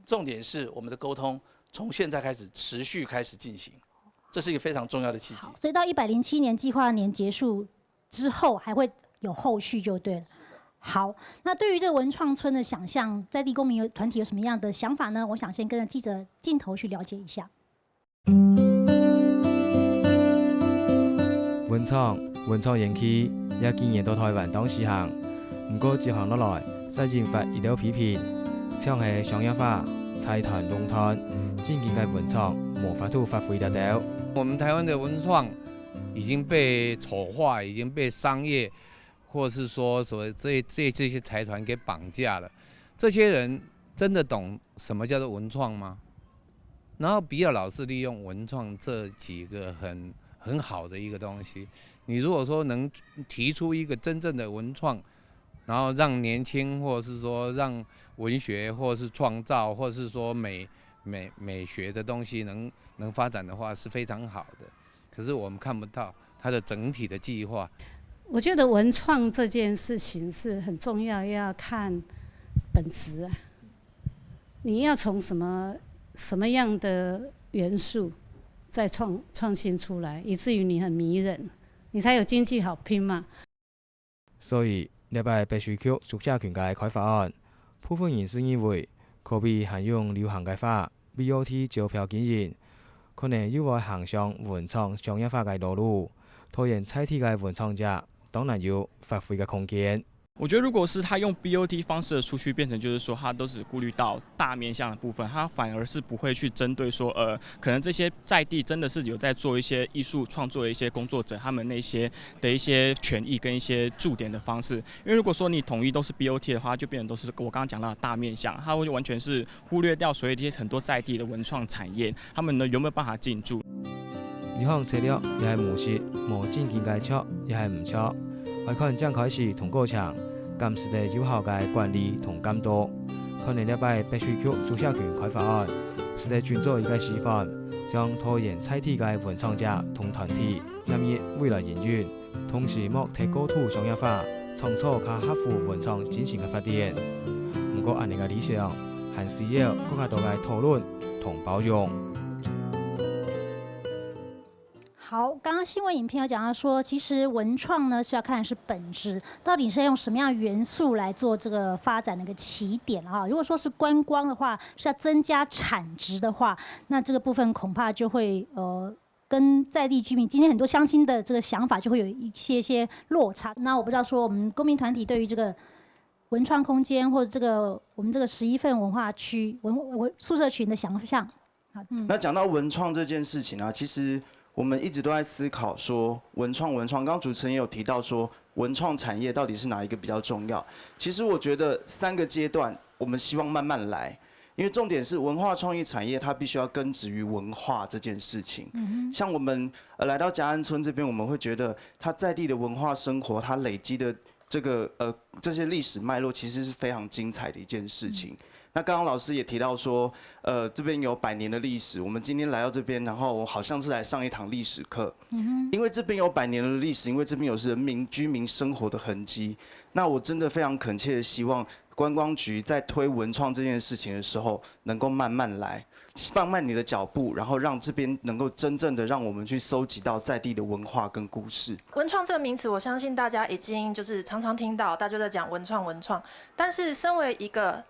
重点是我们的沟通从现在开始持续开始进行，这是一个非常重要的契机。所以到107年计划年结束之后，还会有后续就对了。好，那对于这个文创村的想象，在地公民团体有什么样的想法呢？我想先跟着记者镜头去了解一下。文創園區也經驗到台灣當時行，不過接行落來，實驗法遇到批評，像係商業化、財團壟斷，漸漸嘅文創無法度發揮得到。我們台灣的文創已經被醜化，已經被商業，或是說所謂這些財團給綁架了。這些人真的懂什麼叫做文創嗎？然後比較老是利用文創這幾個很好的一個東西，你如果說能提出一個真正的文創，然後讓年輕，或是說讓文學，或是創造，或是說美學的東西能發展的話，是非常好的。可是我們看不到它的整體的計劃。我覺得文創這件事情是很重要，要看本質啊。你要從什麼樣的元素再創新出來，以至於你很迷人，你才有經濟好拼嘛。所以禮拜必須區宿舍權嘅開發案，部分人士認為可比限用流行嘅法 BOT 招票經營，可能要會行上文創商業化嘅道路，拖延採體嘅文創者當然有發揮嘅空間。我觉得如果是他用 BOT 方式的出去，变成就是说他都只顾虑到大面向的部分，他反而是不会去针对说可能这些在地真的是有在做一些艺术创作的一些工作者，他们那些的一些权益跟一些驻点的方式。因为如果说你统一都是 BOT 的话，就变成都是我刚刚讲到的大面向，他会完全是忽略掉所有这些很多在地的文创产业，他们呢有没有办法进驻？流行策略也係模式，無正經嘅錯也係唔錯。外看將開始同過程，監視嘅有效嘅管理同監督。可能禮拜必須區宿舍權開發案，是嚟轉做一個示範，將拖延採體嘅文創者同團體納入未來營運，同時莫提高土商業化，創造較合乎文創精神嘅發展。不過，按呢個理想，還是要更加多嘅討論同包容。好，刚刚新闻影片有讲到说，其实文创呢是要看的是本质，到底是要用什么样的元素来做这个发展的一个起点啊？如果说是观光的话，是要增加产值的话，那这个部分恐怕就会跟在地居民今天很多乡亲的这个想法就会有一些落差。那我不知道说我们公民团体对于这个文创空间或者这个我们这个11份文化区宿舍群的想象。那讲到文创这件事情啊，其实我们一直都在思考说文创，刚刚主持人也有提到说文创产业到底是哪一个比较重要。其实我觉得3个阶段我们希望慢慢来，因为重点是文化创意产业它必须要根植于文化这件事情。像我们来到嘉安村这边，我们会觉得它在地的文化生活，它累积的这些历史脉络其实是非常精彩的一件事情。那刚刚老师也提到说，这边有100年的历史。我们今天来到这边，然后好像是来上一堂历史课。因为这边有100年的历史，因为这边有人民居民生活的痕迹。那我真的非常恳切的希望观光局在推文创这件事情的时候，能够慢慢来，放慢你的脚步，然后让这边能够真正的让我们去搜集到在地的文化跟故事。文创这个名词，我相信大家已经就是常常听到，大家都在讲文创。但是身为一个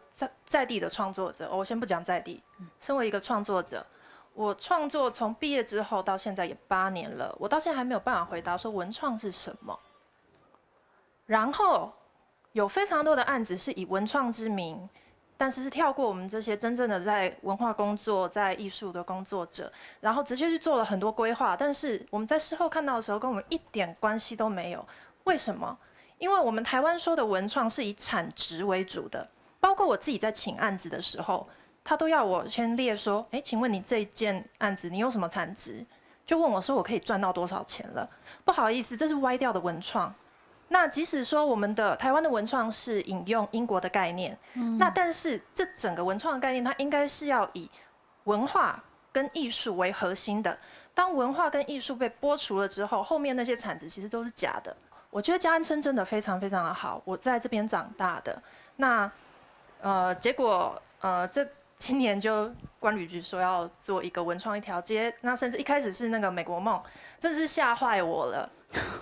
在地的创作者，我先不讲在地，身为一个创作者，我创作从毕业之后到现在也8年了，我到现在还没有办法回答说文创是什么。然后有非常多的案子是以文创之名，但是跳过我们这些真正的在文化工作、在艺术的工作者，然后直接去做了很多规划，但是我们在事后看到的时候，跟我们一点关系都没有。为什么？因为我们台湾说的文创是以产值为主的。包括我自己在请案子的时候，他都要我先列说，请问你这一件案子你有什么产值？就问我说我可以赚到多少钱了？不好意思，这是歪掉的文创。那即使说我们的台湾的文创是引用英国的概念，那但是这整个文创的概念，它应该是要以文化跟艺术为核心的。当文化跟艺术被剥除了之后，后面那些产值其实都是假的。我觉得嘉安村真的非常非常的好，我在这边长大的。那结果这今年就关旅局说要做一个文创一条街，那甚至一开始是那个美国梦，真是吓坏我了。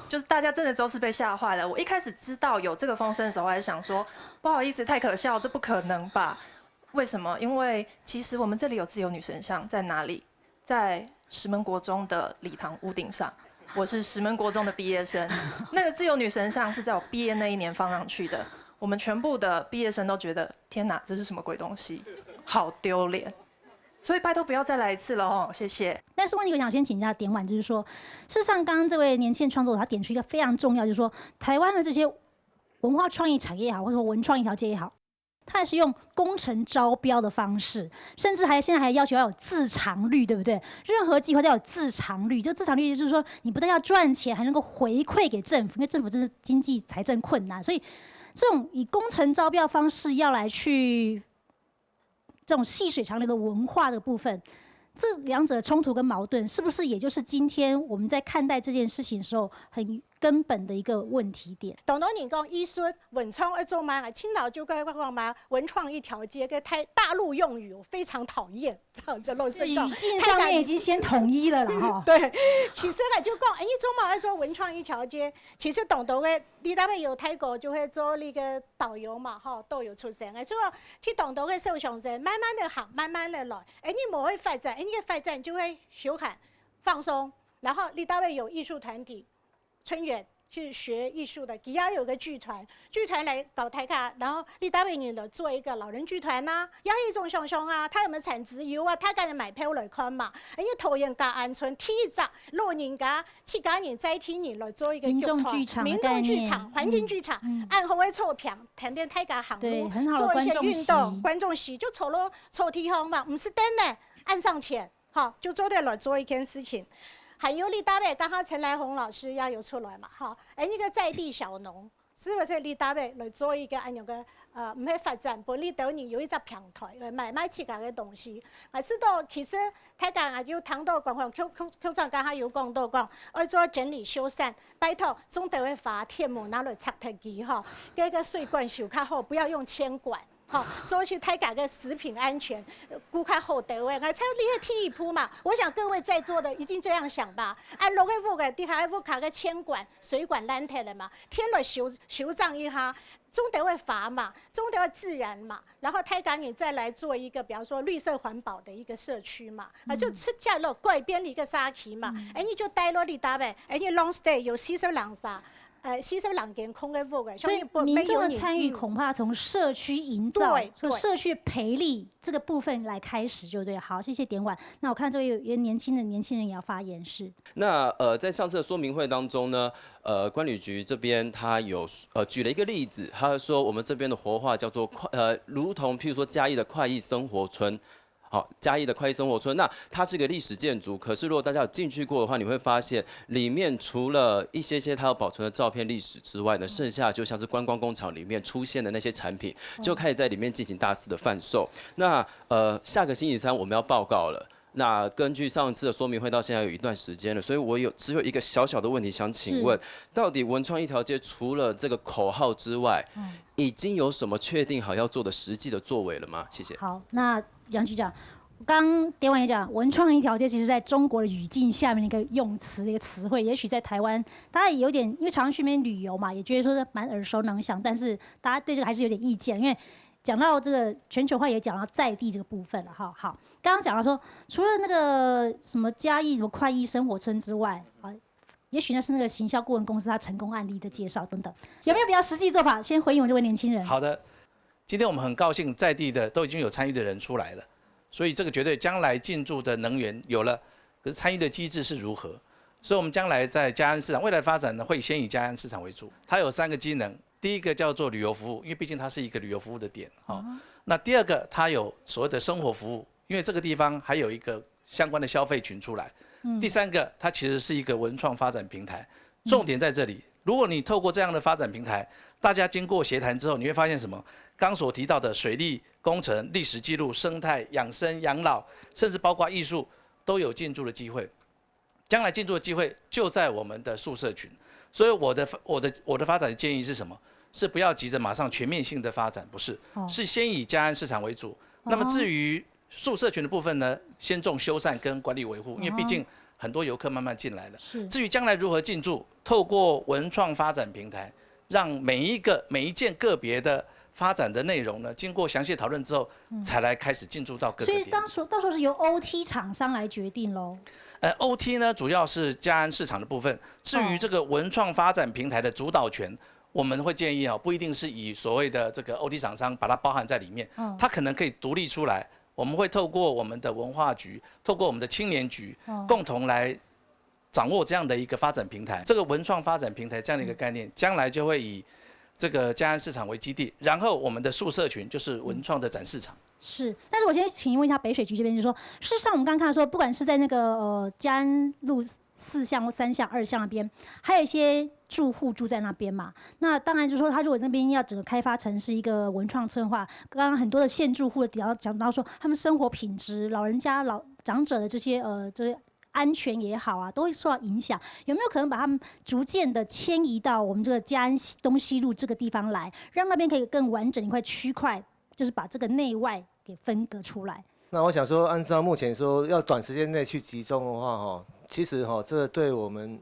就是大家真的都是被吓坏了。我一开始知道有这个风声的时候，还想说不好意思，太可笑，这不可能吧？为什么？因为其实我们这里有自由女神像，在哪里？在石门国中的礼堂屋顶上。我是石门国中的毕业生，那个自由女神像是在我毕业那一年放上去的。我们全部的毕业生都觉得，天哪，这是什么鬼东西，好丢脸。所以拜托不要再来一次了哦，谢谢。但是问题我想先请一下点婉，就是说，事实上刚刚这位年轻人创作者他点出一个非常重要，就是说台湾的这些文化创意产业也好，或者说文创一条街也好，它还是用工程招标的方式，甚至现在还要求要有自偿率，对不对？任何计划都要有自偿率，就自偿率就是说你不但要赚钱，还能够回馈给政府，因为政府真是经济财政困难，所以这种以工程招标方式要来去这种细水长流的文化的部分，这两者的冲突跟矛盾，是不是也就是今天我们在看待这件事情的时候很根本的一个问题点？当然你讲艺术文创一种嘛，青岛就跟讲嘛，文创一条街跟大陆用语我非常讨厌，这样子语境上面已经先统一了啦哈。对，其实呢就讲，一种嘛说文创一条街，其实懂得的，你那边有泰国就会做那个导游嘛，哈，都有出现的，所以去懂得的受想者，慢慢的行，慢慢的来，你没会发展，你的发展就会休闲放松，然后你那边有艺术团体。春远去学艺术的，底下有个剧团来搞台卡，然后你大卫你了做一个老人剧团呐、也一种熊熊啊，他有没有产值有啊？他敢买票来看嘛？因为桃园加安村提早落人家去家人再听你来做一个民众剧场、环境剧场，按好会凑票，谈点台卡行路，做一些运动，观众席就凑地方嘛，不是等呢，按上钱，好就做对了，做一件事情。还有你大卫，刚刚陈来红老师也有出来嘛，哈，那个在地小农，是不是你大卫来做一个按样个唔去发展，本地等你有一只平台来卖自家嘅东西。我知道其实台港也就谈到讲，Q 长刚刚有讲到讲，要做整理修缮，拜托总得会发天幕拿来拆脱机哈，嗰个水管修较好，不要用铅管。好，做起台港的食品安全，顾客好得位，我才厉害踢一铺嘛。我想各位在座的一定这样想吧。按落去屋个底下屋卡个铅管、水管烂脱了嘛，天了修脏一下，总得会罚嘛，总得会自然嘛。然后台港你再来做一个，比方说绿色环保的一个社区嘛，就出价了怪边的一个沙区嘛，你就待落里打呗，你 long stay 有40人啥。40人间空的屋个，所以民众的参与恐怕从社区营造、从社区培力这个部分来开始就对。好，谢谢点婉。那我看这位有年轻人也要发言是。那在上次的说明会当中呢，关旅局这边他有举了一个例子，他说我们这边的活化叫做如同譬如说嘉义的快意生活村。好，嘉义的快意生活村，那它是个历史建筑，可是如果大家有进去过的话，你会发现里面除了一些它有保存的照片历史之外呢，剩下就像是观光工厂里面出现的那些产品，就开始在里面进行大肆的贩售。那下个星期三我们要报告了。那根据上次的说明会到现在有一段时间了，所以我只有一个小小的问题想请问，到底文创一条街除了这个口号之外，已经有什么确定好要做的实际的作为了吗？谢谢。好，那杨局长，刚点婉也讲，文创一条街其实在中国的语境下面的一个用词的一个词汇，也许在台湾大家也有点，因为常常去那边旅游嘛，也觉得说蛮耳熟能详，但是大家对这个还是有点意见，因为讲到这个全球化，也讲到在地这个部分了哈。好，刚刚讲到说，除了那个什么嘉义什么快意生活村之外啊，也许那是那个行销顾问公司它成功案例的介绍等等，有没有比较实际做法？先回应我这位年轻人。好的，今天我们很高兴在地的都已经有参与的人出来了，所以这个绝对将来进驻的能源有了，可是参与的机制是如何？所以我们将来在嘉安市场未来发展呢，会先以嘉安市场为主，它有3个机能。第一个叫做旅游服务，因为毕竟它是一个旅游服务的点，那第二个它有所谓的生活服务，因为这个地方还有一个相关的消费群出来。第三个，它其实是一个文创发展平台，重点在这里。如果你透过这样的发展平台，大家经过协谈之后，你会发现什么？刚所提到的水利、工程、历史记录、生态、养生、养老，甚至包括艺术，都有进驻的机会。将来进驻的机会就在我们的宿舍群。所以我的发展建议是什么？是不要急着马上全面性的发展，不是，是先以家安市场为主。那么至于宿舍群的部分呢，先重修缮跟管理维护，因为毕竟很多游客慢慢进来了。至于将来如何进驻，透过文创发展平台，让每一件个别的发展的内容呢，经过详细讨论之后，才来开始进驻到各个点。所以到时候是由 OT 厂商来决定喽。OT 呢主要是家安市场的部分，至于这个文创发展平台的主导权，我们会建议不一定是以所谓的这个 OT 厂商把它包含在里面，它可能可以独立出来。我们会透过我们的文化局，透过我们的青年局，共同来掌握这样的一个发展平台。这个文创发展平台这样的一个概念，将来就会以这个家安市场为基地，然后我们的宿舍群就是文创的展示场。是，但是我先请问一下北水局这边，就是说，事实上我们刚刚看到说，不管是在那个嘉安路4巷、3巷、2巷那边，还有一些住户住在那边嘛。那当然就是说，他如果那边要整个开发成是一个文创村的话，刚刚很多的现住户的讲到说，他们生活品质、老人家、长者的这些安全也好啊，都会受到影响。有没有可能把他们逐渐的迁移到我们这个嘉安东西路这个地方来，让那边可以更完整一块区块，就是把这个内外给分隔出来？那我想说，按照目前说要短时间内去集中的话，其实这对我们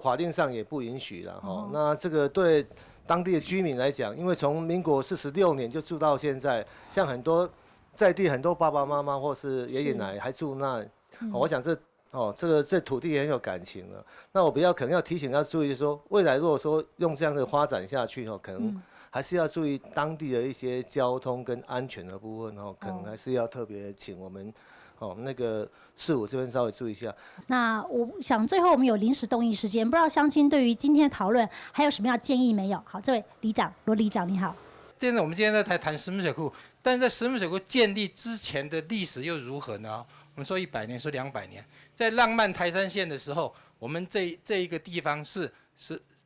法定上也不允许了那这个对当地的居民来讲，因为从民国46年就住到现在，像很多在地很多爸爸妈妈或是爷爷奶奶还住那，我想这土地也很有感情了。那我比较可能要提醒要注意说，未来如果说用这样的发展下去可能还是要注意当地的一些交通跟安全的部分可能还是要特别请我们那个市府这边稍微注意一下。那我想最后我们有临时动议时间，不知道乡亲对于今天的讨论还有什么样的建议没有？好，这位里长罗里长你好。现在我们今天在谈石门水库，但是在石门水库建立之前的历史又如何呢？我们说100年，说200年，在浪漫台山线的时候，我们这一个地方是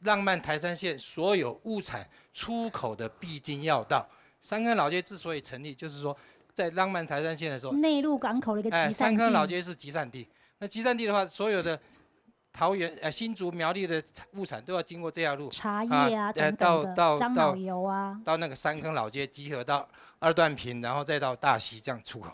浪漫台山线所有物产出口的必经要道。三坑老街之所以成立，就是说在浪漫台山线的时候，内陆港口的一个集散地。三坑老街是集散地。那集散地的话，所有的桃园、新竹、苗栗的物产都要经过这条路，茶叶啊等等的，樟脑油啊，到那个三坑老街集合到2段坪，然后再到大溪这样出口。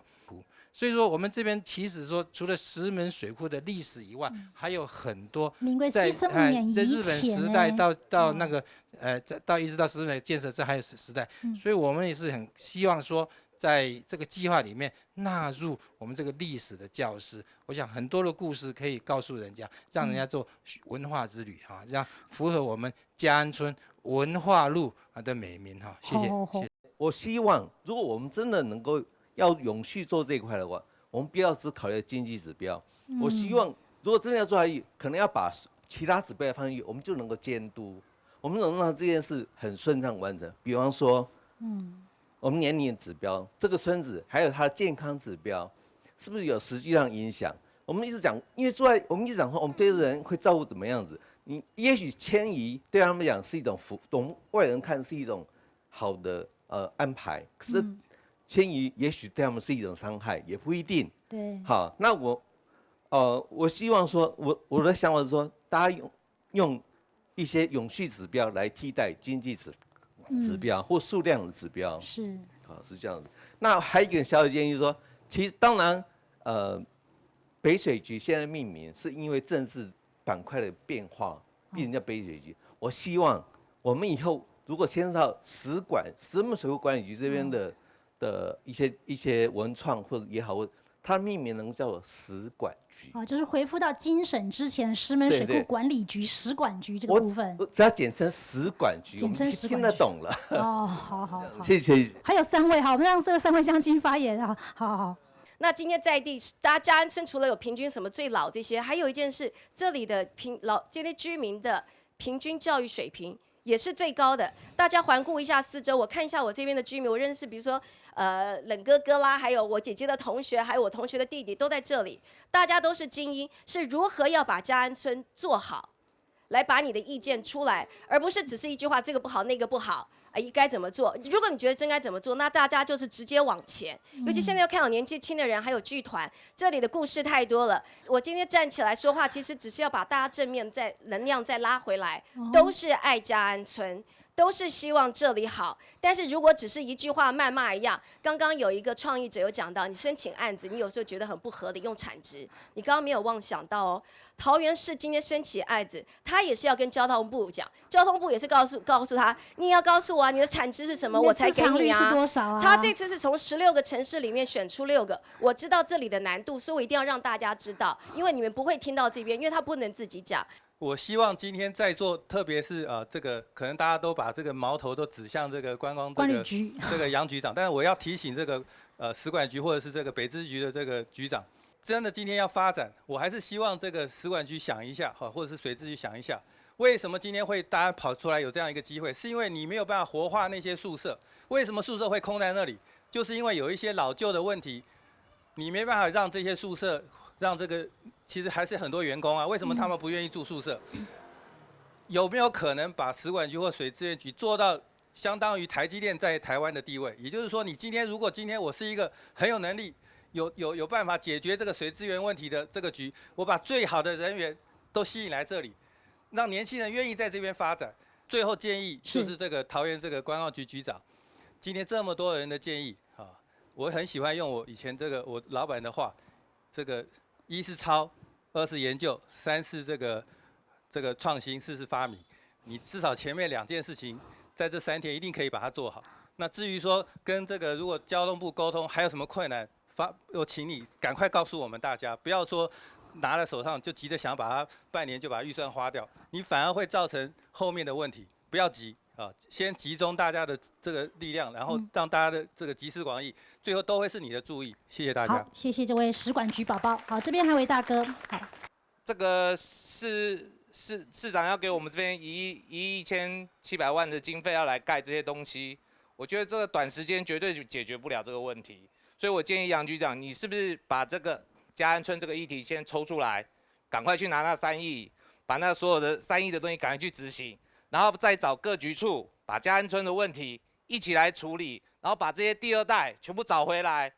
所以说，我们这边其实说，除了石门水库的历史以外，还有很多在日本时代到那个一直到石门建设，这还有时代。所以我们也是很希望说，在这个计划里面纳入我们这个历史的教师。我想很多的故事可以告诉人家，让人家做文化之旅让符合我们嘉安村文化路的美名谢谢。我希望如果我们真的能够要永续做这一块的话，我们不要只考虑经济指标。我希望如果真的要做下去，可能要把其他指标放进去，我们就能够监督，我们能让这件事很顺畅完成。比方说，我们年龄指标，这个村子还有它的健康指标，是不是有实际上影响？我们一直讲，因为我们一直讲说，我们对人会照顾怎么样子。你也许迁移对他们讲是一种懂外人看是一种好的安排，可是迁移也许对他们是一种伤害，也不一定。对。好，那我希望说，我的想法是说，大家用一些永续指标来替代经济指标或数量的指标。是。好，是这样子。那还有一个小小建议说，其实当然，北水局现在命名是因为政治板块的变化，变成叫北水局。我希望我们以后如果牵涉到石门水库管理局这边的一些文创或者也好，它的命名能叫做石管局。就是回复到经审之前石门水库管理局石管局这个部分。只要简称石管局，简称石管局，听得懂了。好，谢谢。还有3位，好，我们让这个3位乡亲发言好。那今天在地，大家嘉安村除了有平均什么最老这些，还有一件事，这里的这些居民的平均教育水平也是最高的。大家环顾一下四周，我看一下我这边的居民，我认识，比如说冷哥哥啦，还有我姐姐的同学，还有我同学的弟弟都在这里，大家都是精英，是如何要把嘉安村做好，来把你的意见出来，而不是只是一句话这个不好那个不好。该怎么做？如果你觉得真该怎么做，那大家就是直接往前。尤其现在又看到年纪轻的人，还有剧团，这里的故事太多了。我今天站起来说话，其实只是要把大家正面能量再拉回来，都是爱嘉安村。都是希望这里好，但是如果只是一句话谩骂一样，刚刚有一个创意者有讲到，你申请案子，你有时候觉得很不合理，用产值，你刚刚没有妄想到哦，桃园市今天申请案子，他也是要跟交通部讲，交通部也是告诉他，你也要告诉我啊，你的产值是什么，我才给你啊。他这次是从16个城市里面选出6个，我知道这里的难度，所以我一定要让大家知道，因为你们不会听到这边，因为他不能自己讲。我希望今天在座，特别是这个可能大家都把这个矛头都指向这个观光这个杨局长，但是我要提醒这个食管局或者是这个北支局的这个局长，真的今天要发展，我还是希望这个食管局想一下，或者是水支局想一下，为什么今天会大家跑出来有这样一个机会，是因为你没有办法活化那些宿舍，为什么宿舍会空在那里？就是因为有一些老旧的问题，你没办法让这些宿舍让这个。其实还是很多员工啊，为什么他们不愿意住宿舍？有没有可能把食管局或水资源局做到相当于台积电在台湾的地位？也就是说，你如果今天我是一个很有能力、有办法解决这个水资源问题的这个局，我把最好的人员都吸引来这里，让年轻人愿意在这边发展。最后建议就是这个桃园这个观光局局长，今天这么多人的建议啊，我很喜欢用我以前我老板的话，这个1是抄，2是研究，3是这个创新，4是发明。你至少前面2件事情，在这3天一定可以把它做好。那至于说跟如果交通部沟通还有什么困难，我请你赶快告诉我们大家，不要说拿在手上就急着想把它半年就把预算花掉，你反而会造成后面的问题。不要急啊，先集中大家的这个力量，然后让大家的这个集思广益，最后都会是你的注意。谢谢大家。好，谢谢这位食管局宝宝。好，这边还有一位大哥。好，这个市长要给我们这边1亿1700万的经费要来盖这些东西，我觉得这个短时间绝对解决不了这个问题。所以我建议杨局长，你是不是把这个嘉安村这个议题先抽出来，赶快去拿那3亿，把那所有的3亿的东西赶快去执行。然后再找各局处把嘉安村的问题一起来处理，然后把这些第2代全部找回来，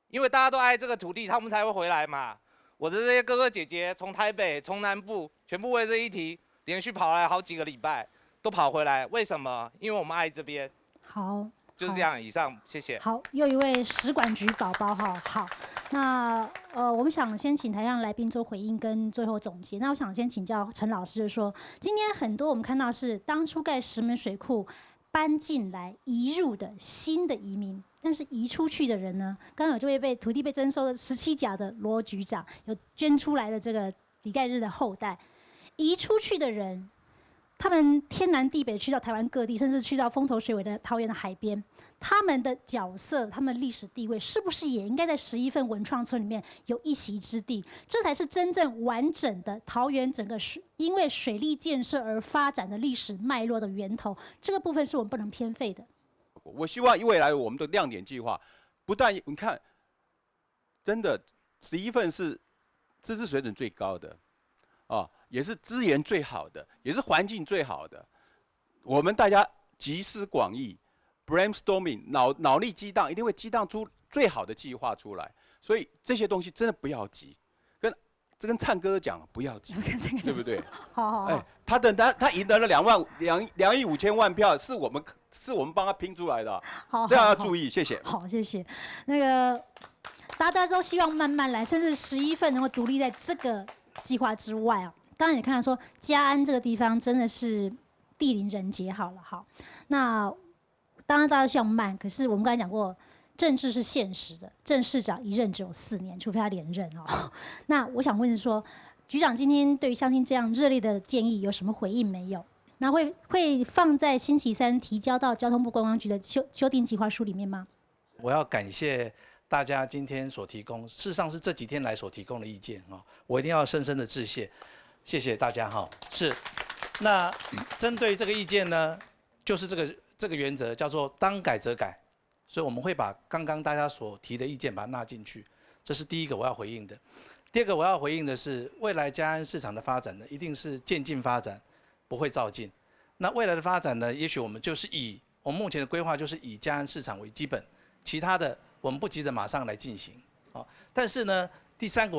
因为大家都爱这个土地，他们才会回来嘛。我的这些哥哥姐姐从台北、从南部，全部为这一题连续跑来好几个礼拜，都跑回来，为什么？因为我们爱这边。好，就是这样。以上，谢谢。好，又一位食管局宝宝哈。好，那我们想先请台上来宾做回应跟最后总结。那我想先请教陈老师，就是说，今天很多我们看到是当初盖石门水库搬进来移入的新的移民，但是移出去的人呢？刚刚有这位土地被征收的17甲的罗局长，有捐出来的这个李盖日的后代，移出去的人，他们天南地北去到台湾各地，甚至去到风头水尾的桃园的海边，他们的角色、他们的历史地位，是不是也应该在11份文创村里面有一席之地？这才是真正完整的桃园整个因为水利建设而发展的历史脉络的源头。这个部分是我们不能偏废的。我希望未来我们的亮点计划，不但你看，真的11份是知识水准最高的，也是资源最好的，也是环境最好的。我们大家集思广益 ，brainstorming， 脑力激荡，一定会激荡出最好的计划出来。所以这些东西真的不要急，跟唱歌讲不要急，对不对？好。他赢得了2亿5千万票，是我们帮他拼出来的，这样要注意，谢谢。好，谢谢。那个大家都希望慢慢来，甚至11份能够独立在这个计划之外啊。当然也看到说嘉安这个地方真的是地灵人杰好了，好，那当然大家希望慢，可是我们刚才讲过，政治是现实的，郑市长一任只有4年，除非他连任哦。那我想问说，局长今天对于相信这样热烈的建议有什么回应没有？那会放在星期3提交到交通部观光局的修订计划书里面吗？我要感谢大家今天所提供，事实上是这几天来所提供的意见啊，我一定要深深的致谢。谢谢大家哈，是。那针对这个意见呢，就是这个原则叫做当改则改，所以我们会把刚刚大家所提的意见把它纳进去，这是第一个我要回应的。第二个我要回应的是，未来嘉安市场的发展呢，一定是渐进发展，不会躁进。那未来的发展呢，也许我们就是我们目前的规划就是以嘉安市场为基本，其他的我们不急着马上来进行。好，但是呢，第三个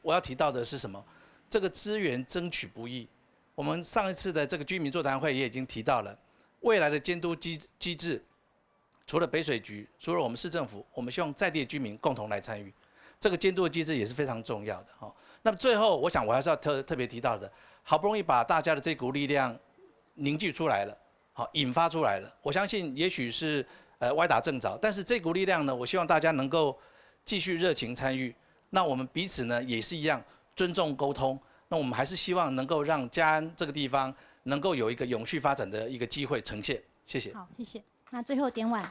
我要提到的是什么？这个资源争取不易。我们上一次的这个居民座谈会也已经提到了，未来的监督机制，除了北水局，除了我们市政府，我们希望在地的居民共同来参与。这个监督的机制也是非常重要的。那么最后，我想我还是要特别提到的，好不容易把大家的这股力量凝聚出来了，好，引发出来了。我相信也许是歪打正着，但是这股力量呢，我希望大家能够继续热情参与。那我们彼此呢也是一样尊重沟通。那我们还是希望能够让嘉安这个地方能够有一个永续发展的一个机会呈现。谢谢。好，谢谢。那最后点碗。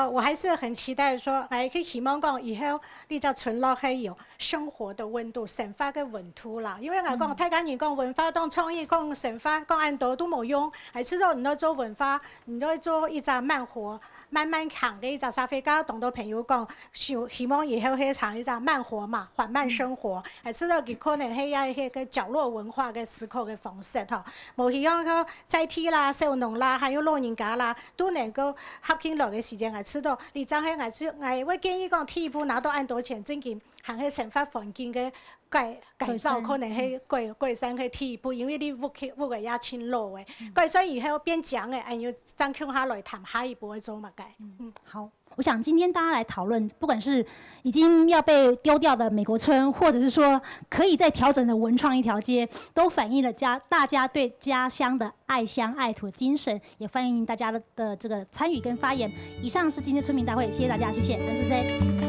我还是很期待说，去希望讲以后你在村落还有生活的温度、生活的温度啦。因为我讲，太简单讲文化当创意、讲生活、讲安多都冇用，还是说你要做文化，你要做一只慢活。慢慢行嘅一只沙飛家，同到朋友講，希望以後去行一隻慢活嘛，緩慢生活，係知道佢可能係有一個角落文化嘅思考嘅方式嚇，無希望個在地啦、小農啦，還有老人家啦，都能夠合起來嘅時間，係知道你真係我建議講，第一步拿到按多錢，真嘅行去生活環境嘅改造，可能係改善嘅第一步，因為你屋嘅也遷老嘅，改善以後變強嘅，還要爭傾下來談下一步嘅做乜嘅。好，我想今天大家来讨论，不管是已经要被丢掉的美国村，或者是说可以再调整的文创一条街，都反映了大家对家乡的爱乡爱土的精神，也欢迎大家的这个参与跟发言。以上是今天村民大会，谢谢大家，谢谢，蓝思 C。